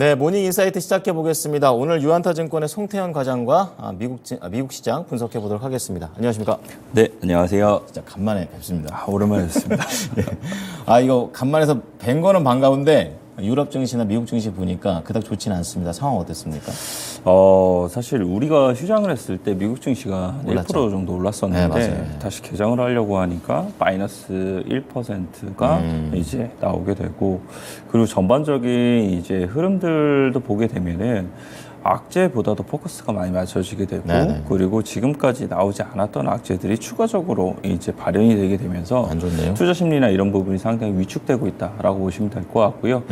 네, 모닝 인사이트 시작해 보겠습니다. 오늘 유한타증권의 송태현 과장과 미국 시장 분석해 보도록 하겠습니다. 안녕하십니까? 네, 안녕하세요. 진짜 간만에 뵙습니다. 오랜만에 뵙습니다. 네. 이거 간만에서 뵌 거는 반가운데 유럽 증시나 미국 증시 보니까 그닥 좋지는 않습니다. 상황 어땠습니까? 사실 우리가 휴장을 했을 때 미국 증시가 1% 정도 올랐었는데 네, 다시 개장을 하려고 하니까 마이너스 1%가 이제 나오게 되고, 그리고 전반적인 이제 흐름들도 보게 되면은 악재보다도 포커스가 많이 맞춰지게 되고, 네네. 그리고 지금까지 나오지 않았던 악재들이 추가적으로 이제 발현이 되게 되면서 안 좋네요. 투자 심리나 이런 부분이 상당히 위축되고 있다라고 보시면 될 것 같고요.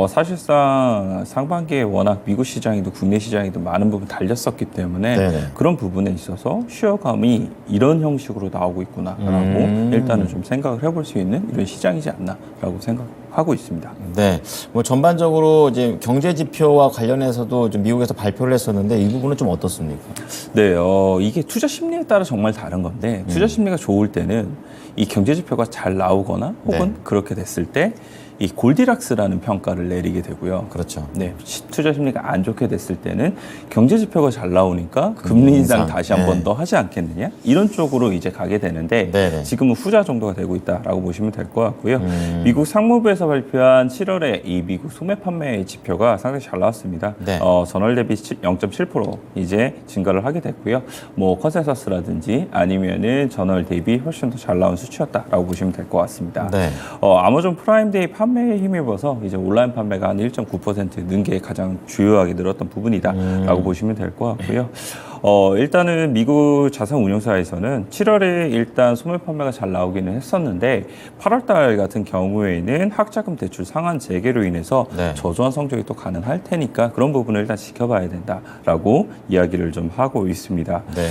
사실상 상반기에 워낙 미국 시장이든 국내 시장이든 많은 부분 달렸었기 때문에 네네. 그런 부분에 있어서 쉬어감이 이런 형식으로 나오고 있구나라고 일단은 좀 생각을 해볼 수 있는 이런 시장이지 않나라고 생각하고 있습니다. 네, 뭐 전반적으로 이제 경제 지표와 관련해서도 좀 미국에서 발표를 했었는데 이 부분은 좀 어떻습니까? 네, 이게 투자 심리에 따라 정말 다른 건데, 투자 심리가 좋을 때는 이 경제 지표가 잘 나오거나 혹은 네. 그렇게 됐을 때 이 골디락스라는 평가를 내리게 되고요. 그렇죠. 네, 투자 심리가 안 좋게 됐을 때는 경제 지표가 잘 나오니까 금리 인상 다시 한 번 더 하지 않겠느냐, 이런 쪽으로 이제 가게 되는데, 네네. 지금은 후자 정도가 되고 있다라고 보시면 될 것 같고요. 미국 상무부에서 발표한 7월에 이 미국 소매 판매 지표가 상당히 잘 나왔습니다. 네. 전월 대비 0.7% 이제 증가를 하게 됐고요. 뭐 컨센서스라든지 아니면은 전월 대비 훨씬 더 잘 나온 수치였다라고 보시면 될 것 같습니다. 네. 아마존 프라임데이 판매에 힘입어서 이제 온라인 판매가 한 1.9% 는 게 가장 주요하게 늘었던 부분이다라고 보시면 될 것 같고요. 일단은 미국 자산운용사에서는 7월에 일단 소매 판매가 잘 나오기는 했었는데, 8월달 같은 경우에는 학자금 대출 상한 재개로 인해서 네. 저조한 성적이 또 가능할 테니까 그런 부분을 일단 지켜봐야 된다라고 이야기를 좀 하고 있습니다. 네.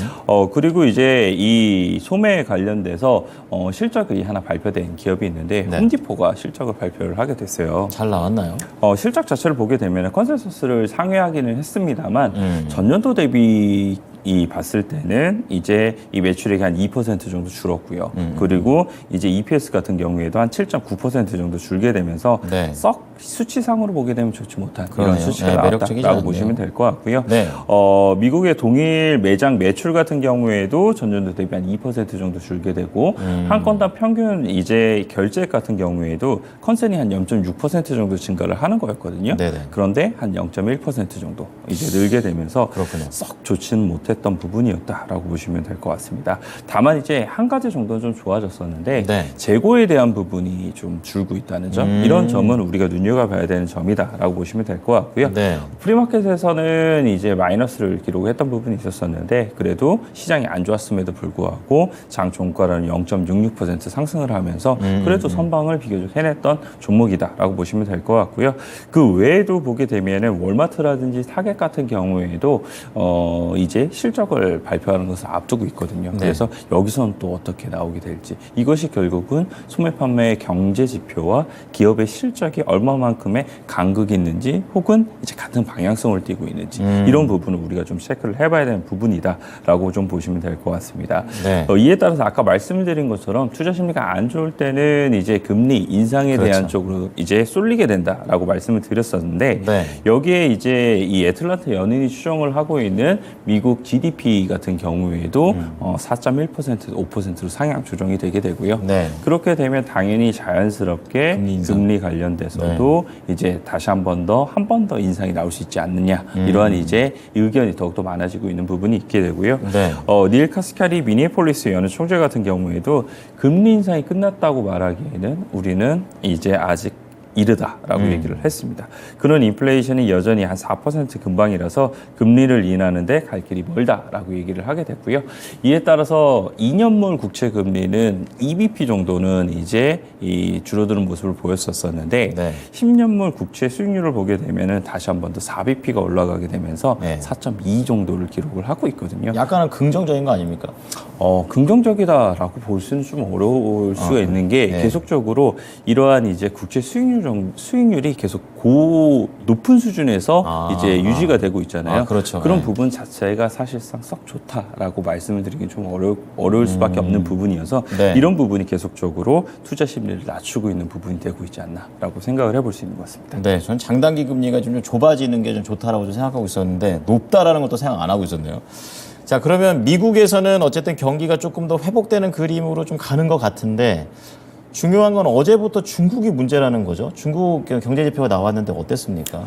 그리고 이제 이 소매에 관련돼서 실적이 하나 발표된 기업이 있는데, 네. 홈디포가 실적을 발표를 하게 됐어요. 잘 나왔나요? 실적 자체를 보게 되면 컨센서스를 상회하기는 했습니다만 전년도 대비 봤을 때는 이제 이 매출액이 한 2% 정도 줄었고요. 그리고 이제 EPS 같은 경우에도 한 7.9% 정도 줄게 되면서 네. 썩 수치상으로 보게 되면 좋지 못한 그러네요. 이런 수치가 네, 매력적이지 나왔다라고 않네요. 보시면 될 것 같고요. 네. 미국의 동일 매장 매출 같은 경우에도 전년도 대비 한 2% 정도 줄게 되고, 한 건당 평균 이제 결제액 같은 경우에도 컨센이 한 0.6% 정도 증가를 하는 거였거든요. 네네. 그런데 한 0.1% 정도 이제 늘게 되면서 그렇군요. 썩 좋지는 못했던 부분이었다라고 보시면 될 것 같습니다. 다만 이제 한 가지 정도는 좀 좋아졌었는데, 네. 재고에 대한 부분이 좀 줄고 있다는 점, 이런 점은 우리가 눈여겨봐야 되는 점이다라고 보시면 될 것 같고요. 네. 프리마켓에서는 이제 마이너스를 기록했던 부분이 있었었는데, 그래도 시장이 안 좋았음에도 불구하고 장 종가는 0.66% 상승을 하면서 그래도 선방을 비교적 해냈던 종목이다라고 보시면 될 것 같고요. 그 외에도 보게 되면은 월마트라든지 타겟 같은 경우에도 이제 실적을 발표하는 것을 앞두고 있거든요. 네. 그래서 여기서는 또 어떻게 나오게 될지, 이것이 결국은 소매 판매의 경제 지표와 기업의 실적이 얼마만큼의 간극이 있는지, 혹은 이제 같은 방향성을 띠고 있는지, 이런 부분을 우리가 좀 체크를 해봐야 되는 부분이다라고 좀 보시면 될 것 같습니다. 네. 이에 따라서 아까 말씀드린 것처럼 투자 심리가 안 좋을 때는 이제 금리 인상에 그렇죠. 대한 쪽으로 이제 쏠리게 된다라고 말씀을 드렸었는데, 네. 여기에 이제 이 애틀란타 연은이 추정을 하고 있는 미국 GDP 같은 경우에도 4.1%, 5%로 상향 조정이 되게 되고요. 네. 그렇게 되면 당연히 자연스럽게 금리 인상. 금리 관련돼서도 이제 다시 한 번 더 인상이 나올 수 있지 않느냐, 이러한 이제 의견이 더욱더 많아지고 있는 부분이 있게 되고요. 네. 닐 카스카리 미니애폴리스 연은 총재 같은 경우에도 금리 인상이 끝났다고 말하기에는 우리는 이제 아직 이르다라고 얘기를 했습니다. 그런 인플레이션이 여전히 한 4% 근방이라서 금리를 인하는데 갈 길이 멀다라고 얘기를 하게 됐고요. 이에 따라서 2년물 국채 금리는 2bp 정도는 이제 이 줄어드는 모습을 보였었는데, 네. 10년물 국채 수익률을 보게 되면은 다시 한 번 더 4bp가 올라가게 되면서 네. 4.2 정도를 기록을 하고 있거든요. 약간은 긍정적인 거 아닙니까? 긍정적이다라고 볼 수는 좀 어려울 수가 있는 게, 네. 계속적으로 이러한 이제 국채 수익률 수익률이 계속 높은 수준에서 이제 유지가 되고 있잖아요. 그렇죠. 그런 네. 부분 자체가 사실상 썩 좋다라고 말씀을 드리긴 좀 어려울 수밖에 없는 부분이어서 네. 이런 부분이 계속적으로 투자 심리를 낮추고 있는 부분이 되고 있지 않나라고 생각을 해볼 수 있는 것 같습니다. 네, 전 장단기 금리가 좀 좁아지는 게 좀 좋다라고 좀 생각하고 있었는데 높다라는 것도 생각 안 하고 있었네요. 자, 그러면 미국에서는 어쨌든 경기가 조금 더 회복되는 그림으로 좀 가는 것 같은데 중요한 건 어제부터 중국이 문제라는 거죠. 중국 경제 지표가 나왔는데 어땠습니까?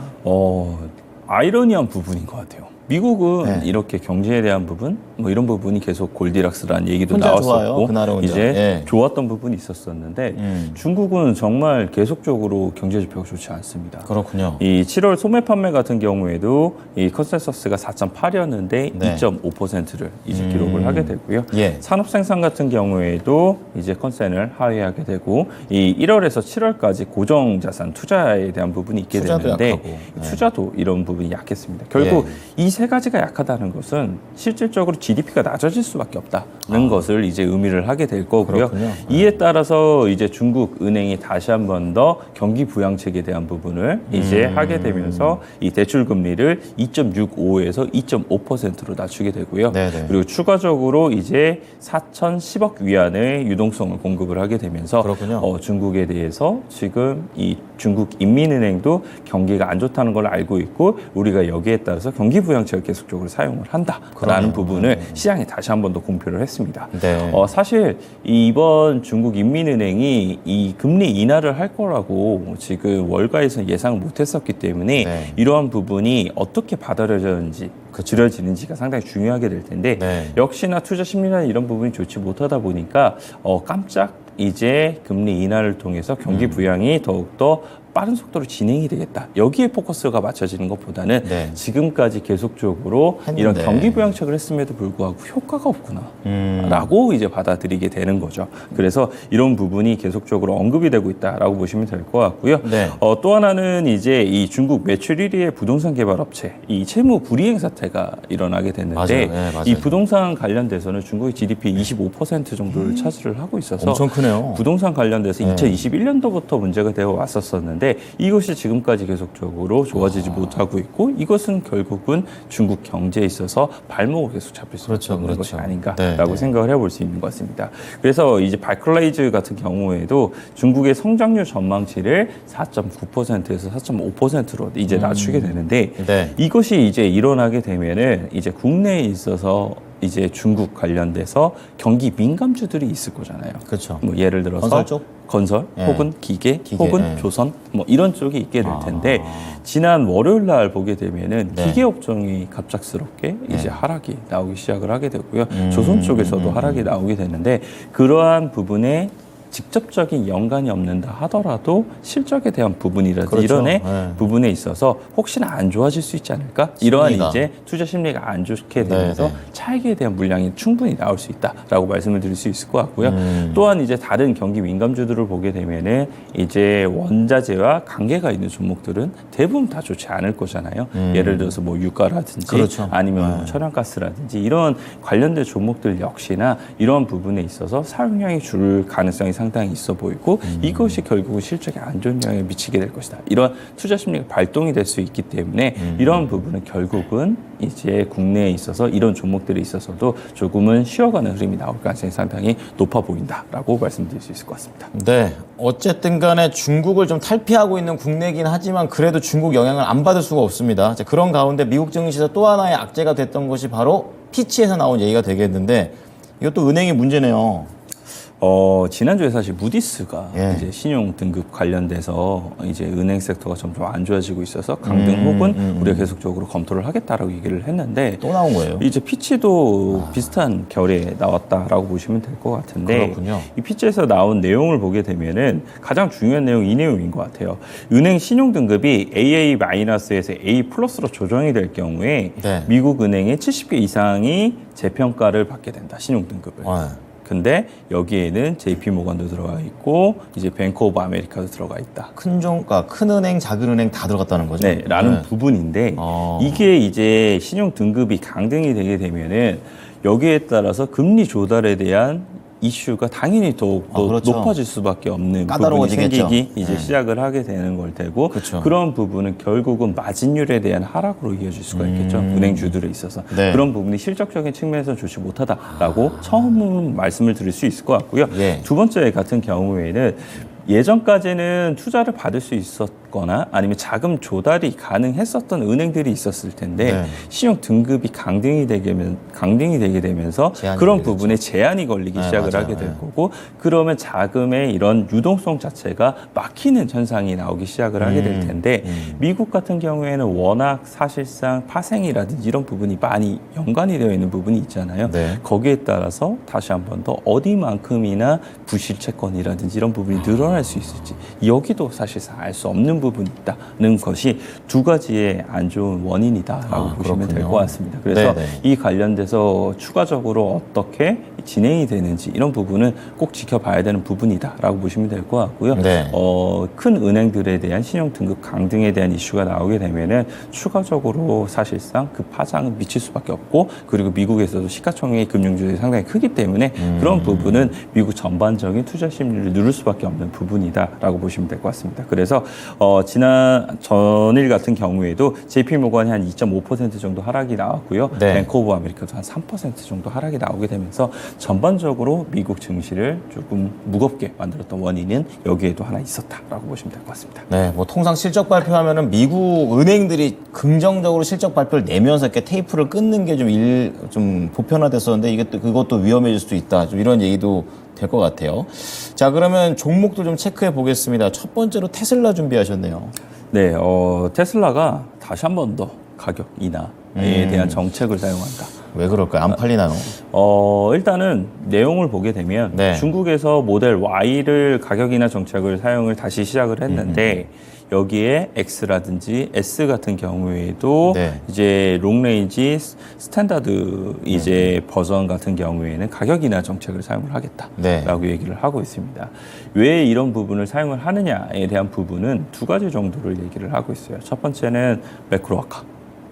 아이러니한 부분인 것 같아요. 미국은 네. 이렇게 경제에 대한 부분, 뭐 이런 부분이 계속 골디락스라는 얘기도 혼자 나왔었고, 좋아요, 그 나라 혼자. 이제 예. 좋았던 부분이 있었었는데 중국은 정말 계속적으로 경제 지표가 좋지 않습니다. 그렇군요. 이 7월 소매 판매 같은 경우에도 이 컨센서스가 4.8이었는데 네. 2.5%를 이제 기록을 하게 되고요. 예. 산업 생산 같은 경우에도 이제 컨센을 하회하게 되고 이 1월에서 7월까지 고정 자산 투자에 대한 부분이 있게 투자도 되는데 약하고. 네. 투자도 이런 부분이 약했습니다. 결국 이 세 가지가 약하다는 것은 실질적으로 GDP가 낮아질 수밖에 없다는 것을 이제 의미를 하게 될 거고요. 그렇군요. 이에 따라서 이제 중국 은행이 다시 한 번 더 경기 부양책에 대한 부분을 이제 하게 되면서 이 대출 금리를 2.65에서 2.5%로 낮추게 되고요. 네네. 그리고 추가적으로 이제 4,010억 위안의 유동성을 공급을 하게 되면서 그렇군요. 중국에 대해서 지금 이 중국 인민은행도 경기가 안 좋다는 걸 알고 있고 우리가 여기에 따라서 경기 부양책을 계속적으로 사용을 한다라는 그러네요. 부분을 시장에 다시 한 번 더 공표를 했습니다. 네. 사실 이번 중국 인민은행이 이 금리 인하를 할 거라고 지금 월가에서 예상을 못했었기 때문에 네. 이러한 부분이 어떻게 받아들여지는지가 상당히 중요하게 될 텐데 네. 역시나 투자 심리나 이런 부분이 좋지 못하다 보니까 깜짝 이제 금리 인하를 통해서 경기 부양이 더욱더 빠른 속도로 진행이 되겠다. 여기에 포커스가 맞춰지는 것보다는 네. 지금까지 계속적으로 이런 했는데. 경기 부양책을 했음에도 불구하고 효과가 없구나. 라고 이제 받아들이게 되는 거죠. 그래서 이런 부분이 계속적으로 언급이 되고 있다라고 보시면 될 것 같고요. 네. 또 하나는 이제 이 중국 매출 1위의 부동산 개발 업체 이 채무 불이행 사태가 일어나게 됐는데 맞아요. 네, 맞아요. 이 부동산 관련돼서는 중국의 GDP 25% 정도를 차지를 하고 있어서 엄청 크네요. 부동산 관련돼서 2021년도부터 문제가 되어 왔었었는데 이것이 지금까지 계속적으로 좋아지지 못하고 있고 이것은 결국은 중국 경제에 있어서 발목을 계속 잡힐 수밖에 그렇죠, 없는 그렇죠. 것이 아닌가라고 네. 생각을 해볼 수 있는 것 같습니다. 그래서 이제 바클레이즈 같은 경우에도 중국의 성장률 전망치를 4.9%에서 4.5%로 이제 낮추게 되는데 네. 이것이 이제 일어나게 되면은 이제 국내에 있어서 이제 중국 관련돼서 경기 민감주들이 있을 거잖아요. 그렇죠. 뭐 예를 들어서 건설 쪽? 건설 예. 혹은 기계 혹은 예. 조선 뭐 이런 쪽이 있게 될 텐데 지난 월요일 날 보게 되면은 네. 기계 업종이 갑작스럽게 이제 하락이 나오기 시작을 하게 되고요. 조선 쪽에서도 하락이 나오게 되는데 그러한 부분에 직접적인 연관이 없는다 하더라도 실적에 대한 부분이라든지 그렇죠. 이런 네. 부분에 있어서 혹시나 안 좋아질 수 있지 않을까? 이러한 심리가. 이제 투자 심리가 안 좋게 되면서 네, 네. 차익에 대한 물량이 충분히 나올 수 있다라고 말씀을 드릴 수 있을 것 같고요. 또한 이제 다른 경기 민감주들을 보게 되면은 이제 원자재와 관계가 있는 종목들은 대부분 다 좋지 않을 거잖아요. 예를 들어서 뭐 유가라든지 그렇죠. 아니면 뭐 천연가스라든지 이런 관련된 종목들 역시나 이러한 부분에 있어서 사용량이 줄 가능성이 상당히 있어 보이고 이것이 결국은 실적에 안 좋은 영향을 미치게 될 것이다. 이런 투자 심리가 발동이 될 수 있기 때문에 이러한 부분은 결국은 이제 국내에 있어서 이런 종목들에 있어서도 조금은 쉬어가는 흐름이 나올 가능성이 상당히 높아 보인다라고 말씀드릴 수 있을 것 같습니다. 네. 어쨌든 간에 중국을 좀 탈피하고 있는 국내긴 하지만 그래도 중국 영향을 안 받을 수가 없습니다. 자, 그런 가운데 미국 증시에서 또 하나의 악재가 됐던 것이 바로 피치에서 나온 얘기가 되겠는데 이것도 은행이 문제네요. 지난주에 사실 무디스가 예. 이제 신용 등급 관련돼서 이제 은행 섹터가 점점 안 좋아지고 있어서 강등 혹은 우리가 계속적으로 검토를 하겠다라고 얘기를 했는데 또 나온 거예요. 이제 피치도 비슷한 결에 나왔다라고 보시면 될 것 같은데 그렇군요. 이 피치에서 나온 내용을 보게 되면은 가장 중요한 내용이 이 내용인 것 같아요. 은행 신용 등급이 AA-에서 A+로 조정이 될 경우에 네. 미국 은행의 70개 이상이 재평가를 받게 된다. 신용 등급을. 근데 여기에는 JP 모건도 들어가 있고 이제 뱅크 오브 아메리카도 들어가 있다. 큰 은행, 작은 은행 다 들어갔다는 거죠. 네, 라는 부분인데 이게 이제 신용 등급이 강등이 되게 되면은 여기에 따라서 금리 조달에 대한 이슈가 당연히 더욱더 그렇죠. 높아질 수밖에 없는 부분이 까다로워지겠죠. 생기기 이제 네. 시작을 하게 되는 걸 테고 그렇죠. 그런 부분은 결국은 마진율에 대한 하락으로 이어질 수가 있겠죠. 은행주들에 있어서 네. 그런 부분이 실적적인 측면에서 좋지 못하다라고 처음 말씀을 드릴 수 있을 것 같고요. 예. 두 번째 같은 경우에는 예전까지는 투자를 받을 수 있었거나 아니면 자금 조달이 가능했었던 은행들이 있었을 텐데 네. 신용 등급이 강등이 되게 되면서 제한이 그런 걸리겠죠. 부분에 제한이 걸리기 네, 시작을 맞아요. 하게 될 네. 거고 그러면 자금의 이런 유동성 자체가 막히는 현상이 나오기 시작을 하게 될 텐데 미국 같은 경우에는 워낙 사실상 파생이라든지 이런 부분이 많이 연관이 되어 있는 부분이 있잖아요. 네. 거기에 따라서 다시 한 번 더 어디만큼이나 부실 채권이라든지 이런 부분이 늘어날 수 있을지 여기도 사실상 알 수 없는 부분이 있다는 것이 두 가지의 안 좋은 원인이다라고 보시면 될 그렇군요. 것 같습니다. 그래서 네네. 이 관련돼서 추가적으로 어떻게 진행이 되는지 이런 부분은 꼭 지켜봐야 되는 부분이다라고 보시면 될 것 같고요. 네. 큰 은행들에 대한 신용 등급 강등에 대한 이슈가 나오게 되면은 추가적으로 사실상 그 파장은 미칠 수밖에 없고 그리고 미국에서도 시가총액 금융주들이 상당히 크기 때문에 그런 부분은 미국 전반적인 투자 심리를 누를 수밖에 없는 부분이다라고 보시면 될 것 같습니다. 그래서 전일 같은 경우에도 JP모건이 한 2.5% 정도 하락이 나왔고요. 네. 뱅크 오브 아메리카도 한 3% 정도 하락이 나오게 되면서 전반적으로 미국 증시를 조금 무겁게 만들었던 원인은 여기에도 하나 있었다라고 보시면 될 것 같습니다. 네, 뭐 통상 실적 발표하면은 미국 은행들이 긍정적으로 실적 발표를 내면서 이렇게 테이프를 끊는 게 좀 보편화됐었는데 이게 또 그것도 위험해질 수도 있다. 좀 이런 얘기도 될 것 같아요. 자, 그러면 종목도 좀 체크해 보겠습니다. 첫 번째로 테슬라 준비하셨네요. 네, 테슬라가 다시 한 번 더 가격 인하에 대한 정책을 사용한다. 왜 그럴까요? 안 팔리나요? 일단은 내용을 보게 되면 네. 중국에서 모델 Y를 가격 인하 정책을 사용을 다시 시작을 했는데 여기에 X라든지 S 같은 경우에도 네. 이제 롱레인지 스탠다드 이제 버전 같은 경우에는 가격 인하 정책을 사용을 하겠다라고 네. 얘기를 하고 있습니다. 왜 이런 부분을 사용을 하느냐에 대한 부분은 두 가지 정도를 얘기를 하고 있어요. 첫 번째는 매크로아카.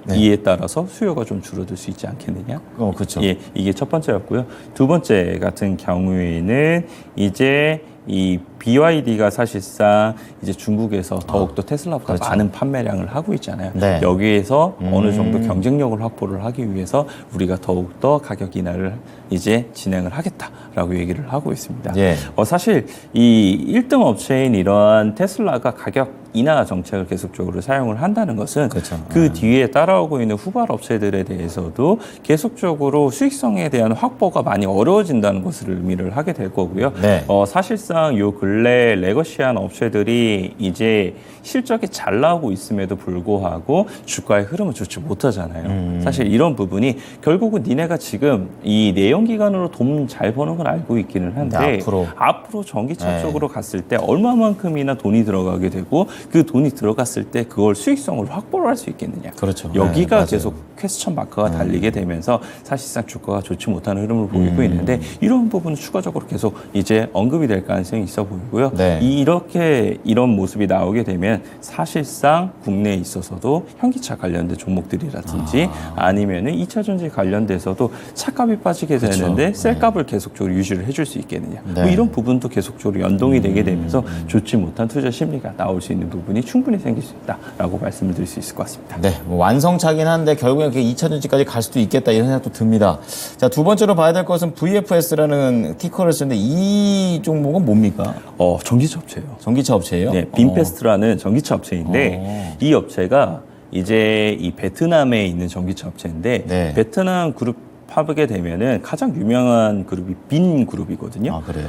네. 이에 따라서 수요가 좀 줄어들 수 있지 않겠느냐? 그렇죠. 예, 이게 첫 번째였고요. 두 번째 같은 경우에는 이제 이 BYD가 사실상 이제 중국에서 더욱더 테슬라보다 그렇죠. 많은 판매량을 하고 있잖아요. 네. 여기에서 어느 정도 경쟁력을 확보를 하기 위해서 우리가 더욱더 가격 인하를 이제 진행을 하겠다라고 얘기를 하고 있습니다. 예. 사실 이 1등 업체인 이러한 테슬라가 가격 인하 정책을 계속적으로 사용을 한다는 것은 그렇죠. 그 뒤에 따라오고 있는 후발 업체들에 대해서도 계속적으로 수익성에 대한 확보가 많이 어려워진다는 것을 의미를 하게 될 거고요. 네. 사실상 요 근래 레거시한 업체들이 이제 실적이 잘 나오고 있음에도 불구하고 주가의 흐름은 좋지 못하잖아요. 사실 이런 부분이 결국은 니네가 지금 이 내연기관으로 돈 잘 버는 건 알고 있기는 한데 근데 앞으로 전기차 네. 쪽으로 갔을 때 얼마만큼이나 돈이 들어가게 되고 그 돈이 들어갔을 때 그걸 수익성을 확보를 할 수 있겠느냐. 그렇죠. 여기가 네, 계속 퀘스천 마크가 달리게 되면서 사실상 주가가 좋지 못하는 흐름을 보이고 있는데 이런 부분은 추가적으로 계속 이제 언급이 될 가능성이 있어 보이고요. 네. 이렇게 이런 모습이 나오게 되면 사실상 국내에 있어서도 현기차 관련된 종목들이라든지 아니면은 2차 전지 관련돼서도 차값이 빠지게 그렇죠. 되는데 셀값을 계속적으로 유지를 해줄 수 있겠느냐. 네. 뭐 이런 부분도 계속적으로 연동이 되게 되면서 좋지 못한 투자 심리가 나올 수 있는 부분이 충분히 생길 수 있다라고 말씀을 드릴 수 있을 것 같습니다. 네, 뭐 완성차긴 한데 결국엔 2차 전지까지 갈 수도 있겠다 이런 생각도 듭니다. 자, 두 번째로 봐야 될 것은 VFS라는 티커를 쓰는데 이 종목은 뭡니까? 전기차 업체예요. 전기차 업체예요? 네, 빈페스트라는 전기차 업체인데 이 업체가 이제 이 베트남에 있는 전기차 업체인데 네. 베트남 그룹 파게 되면은 가장 유명한 그룹이 빈 그룹이거든요. 아, 그래요?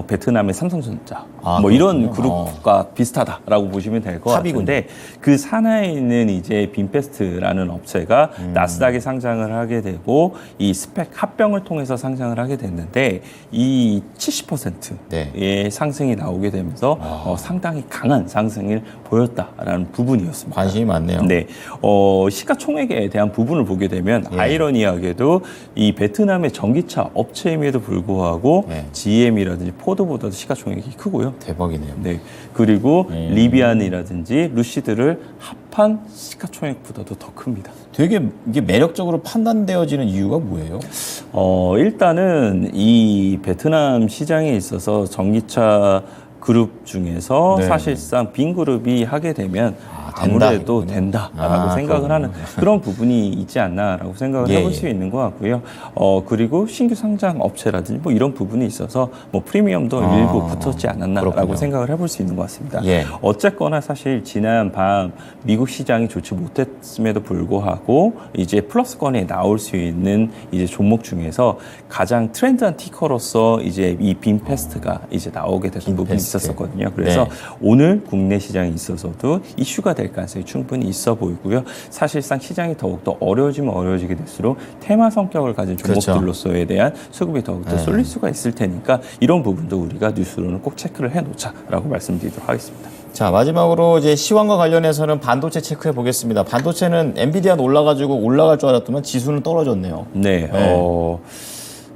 베트남의 삼성전자 아, 뭐 이런 그렇군요. 그룹과 비슷하다라고 보시면 될 것 탑이군요. 같은데 그 산하에 있는 이제 빈페스트라는 업체가 나스닥에 상장을 하게 되고 이 스펙 합병을 통해서 상장을 하게 됐는데 이 70%의 네. 상승이 나오게 되면서 상당히 강한 상승을 보였다라는 부분이었습니다. 관심이 많네요. 네, 시가총액에 대한 부분을 보게 되면 아이러니하게도 경우에도 이 베트남의 전기차 업체임에도 불구하고 네. GM이라든지 포드보다도 시가총액이 크고요. 대박이네요. 네. 그리고 리비안이라든지 루시드를 합한 시가총액보다도 더 큽니다. 되게 이게 매력적으로 판단되어지는 이유가 뭐예요? 일단은 이 베트남 시장에 있어서 전기차 그룹 중에서 네. 사실상 빈 그룹이 하게 되면 된다, 아무래도 이거군요. 된다라고 생각을 그렇군요. 하는 그런 부분이 있지 않나라고 생각을 예, 해볼 예. 수 있는 것 같고요. 그리고 신규 상장 업체라든지 뭐 이런 부분이 있어서 뭐 프리미엄도 일부 붙었지 않았나라고 그렇군요. 생각을 해볼 수 있는 것 같습니다. 예. 어쨌거나 사실 지난 밤 미국 시장이 좋지 못했음에도 불구하고 이제 플러스권에 나올 수 있는 이제 종목 중에서 가장 트렌드한 티커로서 이제 이 빈페스트가 이제 나오게 됐던 부분이 빈페스트. 있었거든요. 그래서 네. 오늘 국내 시장에 있어서도 이슈가 될 가능성이 충분히 있어 보이고요. 사실상 시장이 더욱더 어려워지면 어려워지게 될수록 테마 성격을 가진 종목들로서에 대한 수급이 더욱더 쏠릴 수가 있을 테니까 이런 부분도 우리가 뉴스로는 꼭 체크를 해놓자라고 말씀드리도록 하겠습니다. 자, 마지막으로 이제 시황과 관련해서는 반도체 체크해 보겠습니다. 반도체는 엔비디아는 올라가지고 올라갈 줄 알았더만 지수는 떨어졌네요. 네.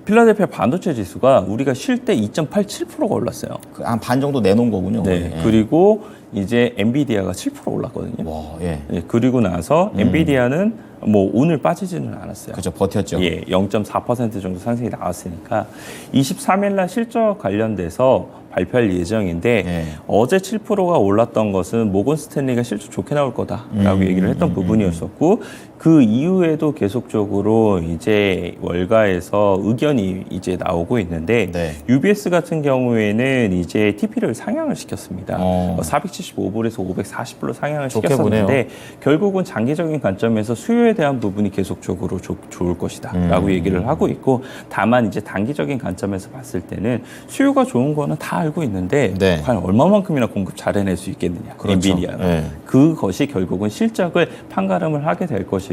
필라델피아 반도체 지수가 우리가 쉴 때 2.87%가 올랐어요. 한 반 정도 내놓은 거군요. 네. 거의. 그리고 이제 엔비디아가 7% 올랐거든요. 와, 예. 예, 그리고 나서 엔비디아는 뭐 오늘 빠지지는 않았어요. 그죠, 버텼죠. 예, 0.4% 정도 상승이 나왔으니까 23일 날 실적 관련돼서 발표할 예정인데 네. 어제 7%가 올랐던 것은 모건 스탠리가 실적 좋게 나올 거다라고 얘기를 했던 부분이었었고 그 이후에도 계속적으로 이제 월가에서 의견이 이제 나오고 있는데 네. UBS 같은 경우에는 이제 TP를 상향을 시켰습니다. 어. 475불에서 540불로 상향을 좋게 시켰었는데 보네요. 결국은 장기적인 관점에서 수요에 대한 부분이 계속적으로 좋을 것이다라고 얘기를 하고 있고 다만 이제 단기적인 관점에서 봤을 때는 수요가 좋은 거는 다 알고 있는데 네. 과연 얼마만큼이나 공급 잘 해낼 수 있겠느냐 그렇죠. 엔비디아가 네. 그것이 결국은 실적을 판가름을 하게 될 것이고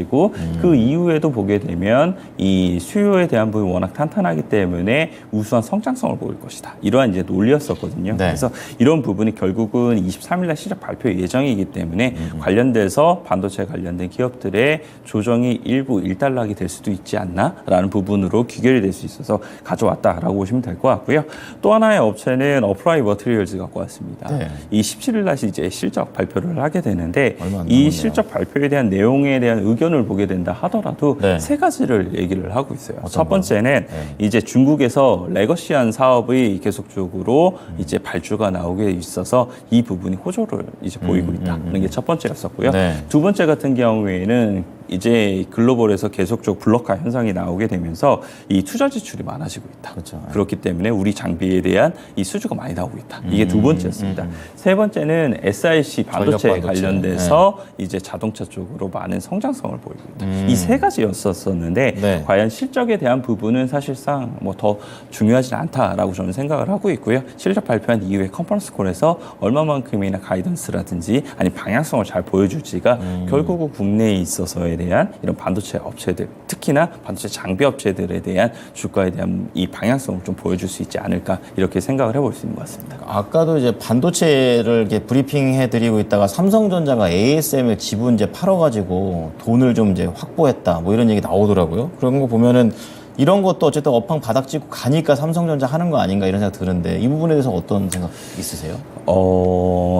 그 이후에도 보게 되면 이 수요에 대한 부분이 워낙 탄탄하기 때문에 우수한 성장성을 보일 것이다 이러한 이제 논리였었거든요. 네. 그래서 이런 부분이 결국은 23일날 시작 발표 예정이기 때문에 관련돼서 반도체 관련된 기업들의 조정이 일부 일단락이 될 수도 있지 않나라는 부분으로 귀결이 될 수 있어서 가져왔다라고 보시면 될 것 같고요. 또 하나의 업체는 어플라이 머티리얼즈 갖고 왔습니다. 네. 이 17일날 이제 실적 발표를 하게 되는데 얼마 안 이 남았네요. 실적 발표에 대한 내용에 대한 의견을 보게 된다 하더라도 네. 세 가지를 얘기를 하고 있어요. 어떤 첫 번째는 네. 이제 중국에서 레거시한 사업이 계속적으로 이제 발주가 나오게 있어서 이 부분이 호조를 이제 보이고 있다는 게 첫 번째였었고요. 네. 두 번째 같은 경우에는 이제 글로벌에서 계속적 블록화 현상이 나오게 되면서 이 투자 지출이 많아지고 있다. 그렇죠. 그렇기 때문에 우리 장비에 대한 이 수주가 많이 나오고 있다. 이게 두 번째였습니다. 세 번째는 SiC 반도체 전력 반도체. 관련돼서 이제 자동차 쪽으로 많은 성장성을 보이고 있다. 이 세 가지였었는데 네. 과연 실적에 대한 부분은 사실상 뭐 더 중요하지 않다라고 저는 생각을 하고 있고요. 실적 발표한 이후에 컨퍼런스 콜에서 얼마만큼이나 가이던스라든지 아니 방향성을 잘 보여줄지가 결국은 국내에 있어서에 대한 이런 반도체 업체들 특히나 반도체 장비 업체들에 대한 주가에 대한 이 방향성을 좀 보여줄 수 있지 않을까 이렇게 생각을 해볼 수 있는 것 같습니다. 아까도 이제 반도체를 이렇게 브리핑해 드리고 있다가 삼성전자가 ASML 지분 이제 팔아가지고 돈을 좀 이제 확보했다 뭐 이런 얘기 나오더라고요. 그런 거 보면은 이런 것도 어쨌든 업황 바닥 찍고 가니까 삼성전자 하는 거 아닌가 이런 생각 드는데 이 부분에 대해서 어떤 생각 있으세요?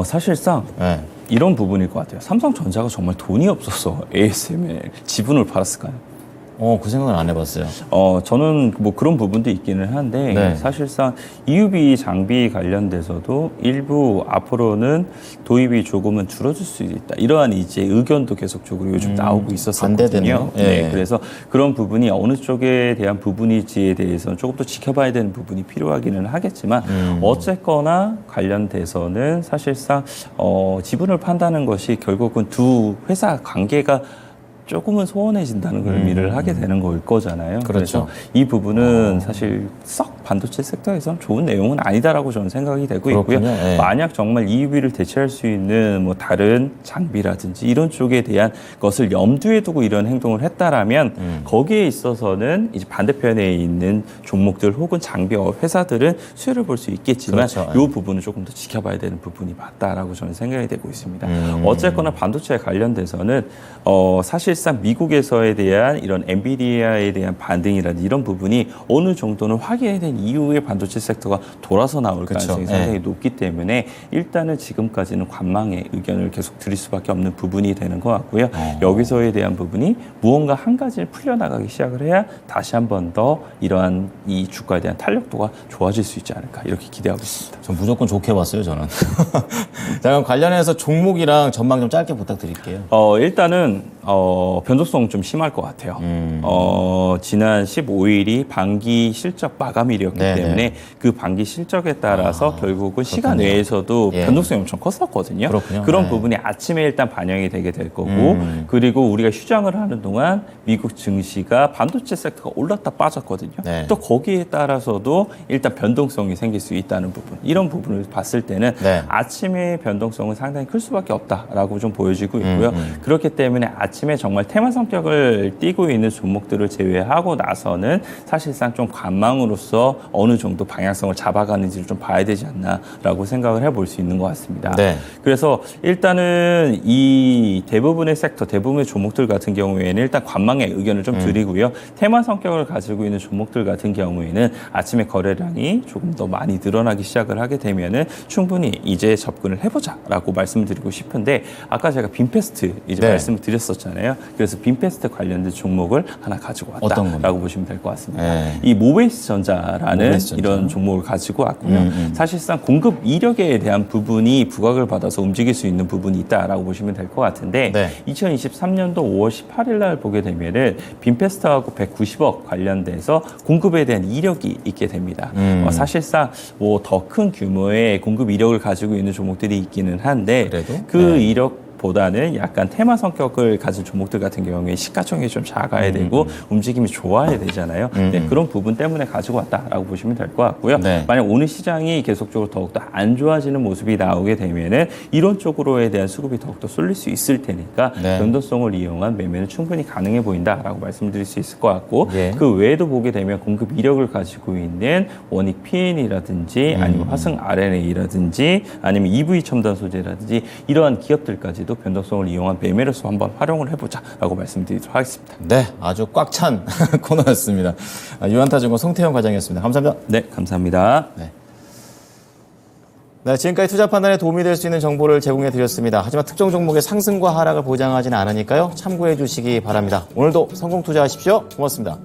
사실상 네. 이런 부분일 것 같아요. 삼성전자가 정말 돈이 없어서 ASML 지분을 팔았을까요? 그 생각은 안 해봤어요. 저는 뭐 그런 부분도 있기는 한데 네. 사실상 EUV 장비 관련돼서도 일부 앞으로는 도입이 조금은 줄어들 수 있다. 이러한 이제 의견도 계속적으로 요즘 나오고 있었거든요. 반대되네요. 네. 예. 그래서 그런 부분이 어느 쪽에 대한 부분일지에 대해서는 조금 더 지켜봐야 되는 부분이 필요하기는 하겠지만 어쨌거나 관련돼서는 사실상 지분을 판다는 것이 결국은 두 회사 관계가 조금은 소원해진다는 걸 의미를 하게 되는 걸 거잖아요. 그렇죠. 그래서 이 부분은 사실 썩 반도체 섹터에서는 좋은 내용은 아니다라고 저는 생각이 되고 그렇군요. 있고요. 예. 만약 정말 EUV를 대체할 수 있는 뭐 다른 장비라든지 이런 쪽에 대한 것을 염두에 두고 이런 행동을 했다라면 거기에 있어서는 이제 반대편에 있는 종목들 혹은 장비 회사들은 수혜를 볼 수 있겠지만 그렇죠. 이 부분은 조금 더 지켜봐야 되는 부분이 맞다라고 저는 생각이 되고 있습니다. 어쨌거나 반도체에 관련돼서는 사실 사실상 미국에서에 대한 이런 엔비디아에 대한 반등이라든지 이런 부분이 어느 정도는 확인된 이후에 반도체 섹터가 돌아서 나올 그쵸. 가능성이 상당히 높기 때문에 일단은 지금까지는 관망의 의견을 계속 드릴 수밖에 없는 부분이 되는 것 같고요. 여기서에 대한 부분이 무언가 한 가지를 풀려나가기 시작을 해야 다시 한 번 더 이러한 이 주가에 대한 탄력도가 좋아질 수 있지 않을까 이렇게 기대하고 있습니다. 전 무조건 좋게 봤어요, 저는. 자, 그럼 관련해서 종목이랑 전망 좀 짧게 부탁드릴게요. 일단은 변동성 좀 심할 것 같아요. 지난 15일이 반기 실적 마감일이었기 네네. 때문에 그 반기 실적에 따라서 결국은 시간 외에서도 예. 변동성이 엄청 컸었거든요. 그렇군요. 그런 네. 부분이 아침에 일단 반영이 되게 될 거고 그리고 우리가 휴장을 하는 동안 미국 증시가 반도체 섹터가 올랐다 빠졌거든요. 네. 또 거기에 따라서도 일단 변동성이 생길 수 있다는 부분. 이런 부분을 봤을 때는 네. 아침의 변동성은 상당히 클 수밖에 없다라고 좀 보여지고 있고요. 그렇기 때문에 아침에 정말 테마 성격을 띠고 있는 종목들을 제외하고 나서는 사실상 좀 관망으로서 어느 정도 방향성을 잡아가는지를 좀 봐야 되지 않나라고 생각을 해볼 수 있는 것 같습니다. 네. 그래서 일단은 이 대부분의 섹터, 대부분의 종목들 같은 경우에는 일단 관망의 의견을 좀 드리고요. 테마 성격을 가지고 있는 종목들 같은 경우에는 아침에 거래량이 조금 더 많이 늘어나기 시작을 하게 되면은 충분히 이제 접근을 해보자라고 말씀드리고 싶은데 아까 제가 빈페스트 이제 네. 말씀을 드렸었잖아요. 그래서 빈페스트 관련된 종목을 하나 가지고 어떤 왔다라고 보시면 될 것 같습니다. 네. 이 모베이스 전자라는 모베이스 전자. 이런 종목을 가지고 왔고요. 사실상 공급 이력에 대한 부분이 부각을 받아서 움직일 수 있는 부분이 있다라고 보시면 될 것 같은데 네. 2023년도 5월 18일 날 보게 되면은 빈페스트하고 190억 관련돼서 공급에 대한 이력이 있게 됩니다. 사실상 뭐 더 큰 규모의 공급 이력을 가지고 있는 종목들이 있기는 한데 그래도? 그 네. 이력보다는 약간 테마 성격을 가진 종목들 같은 경우에 시가총액이 좀 작아야 되고 움직임이 좋아야 되잖아요. 네, 그런 부분 때문에 가지고 왔다라고 보시면 될 것 같고요. 네. 만약 오늘 시장이 계속적으로 더욱더 안 좋아지는 모습이 나오게 되면은 이런 쪽으로에 대한 수급이 더욱더 쏠릴 수 있을 테니까 네. 변동성을 이용한 매매는 충분히 가능해 보인다라고 말씀드릴 수 있을 것 같고 예. 그 외에도 보게 되면 공급 이력을 가지고 있는 원익 PN이라든지 아니면 화승 RNA라든지 아니면 EV 첨단 소재라든지 이러한 기업들까지도 변동성을 이용한 매매로서 한번 활용을 해보자라고 말씀드리도록 하겠습니다. 네, 아주 꽉 찬 코너였습니다. 유한타증권 송태영 과장이었습니다. 감사합니다. 네, 감사합니다. 네, 지금까지 투자 판단에 도움이 될 수 있는 정보를 제공해 드렸습니다. 하지만 특정 종목의 상승과 하락을 보장하지는 않으니까요. 참고해 주시기 바랍니다. 오늘도 성공 투자하십시오. 고맙습니다.